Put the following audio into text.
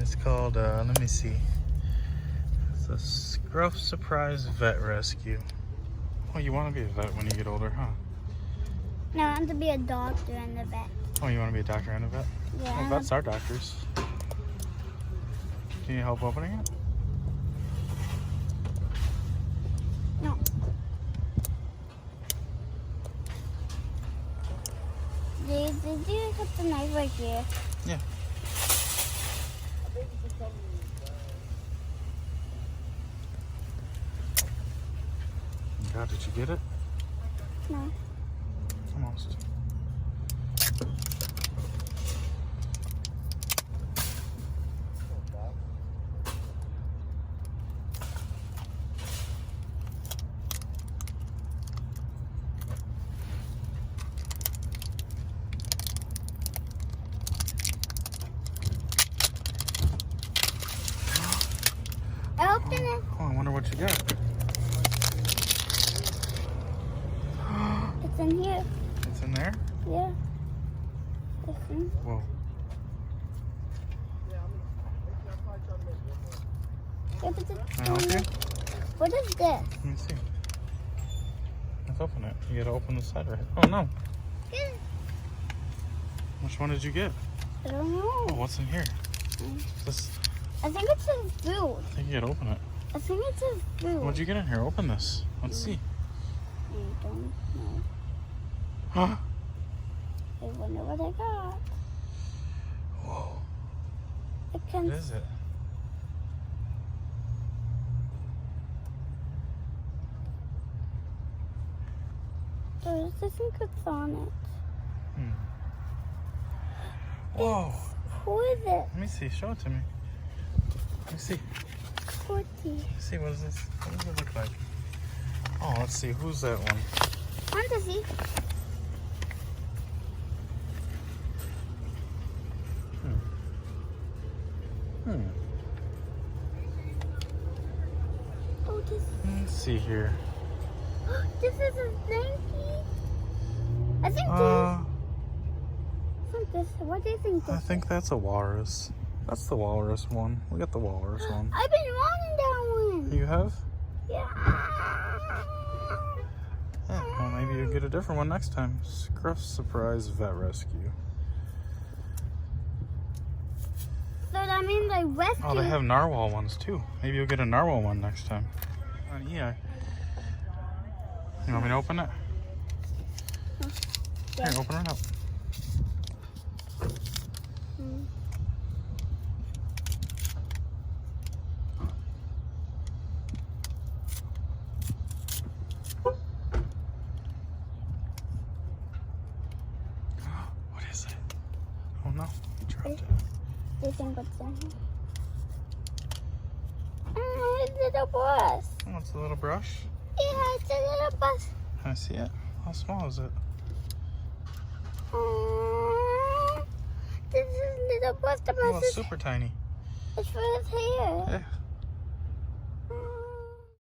It's called, let me see. It's a Scruff Surprise Vet Rescue. Oh, you want to be a vet when you get older, huh? No, I want to be a doctor and a vet. Oh, you want to be a doctor and a vet? Yeah. Oh, vets are doctors. Do you need help opening it? No. Did you put the knife right here? Yeah. God, did you get it? No. Almost. I opened it. Oh, I wonder what you got. It's in here. It's in there? Yeah. Listen. Whoa. Yeah, but Can I help you? what is this? Let me see. Let's open it. You gotta open the side right. Oh no. Yeah. Which one did you get? I don't know. Oh, what's in here? This. I think it's a food. I think you gotta open it. I think it's a food. What'd you get in here? Open this. Let's see. I don't know. Huh? I wonder what I got. Whoa. It can. What is it? There's secrets on it. Hmm. Whoa. Who is it? Let me see. Show it to me. Let me see. 40. Let's see. What is this? What does it look like? Oh, let's see. Who's that one? Fantasy. Hmm. Oh, this. Let's see here. This is a blankie. I think this. What do you think this I think that's a walrus. That's the walrus one. We got the walrus one. I've been wanting that one. You have? Yeah. Yeah. Well, maybe you'll get a different one next time. Scruff Surprise Vet Rescue. So that means I rescue. Oh, they have narwhal ones too. Maybe you'll get a narwhal one next time. Yeah. You want me to open it? Yeah. Here, open it up. What is it? Oh no, you dropped it. Do you think what's in here? It's a little bus. Oh, it's a little brush. Yeah, it's a little bus. Can I see it? How small is it? This is a little bus. The Oh, bus it's is super tiny. it's for his hair. Yeah.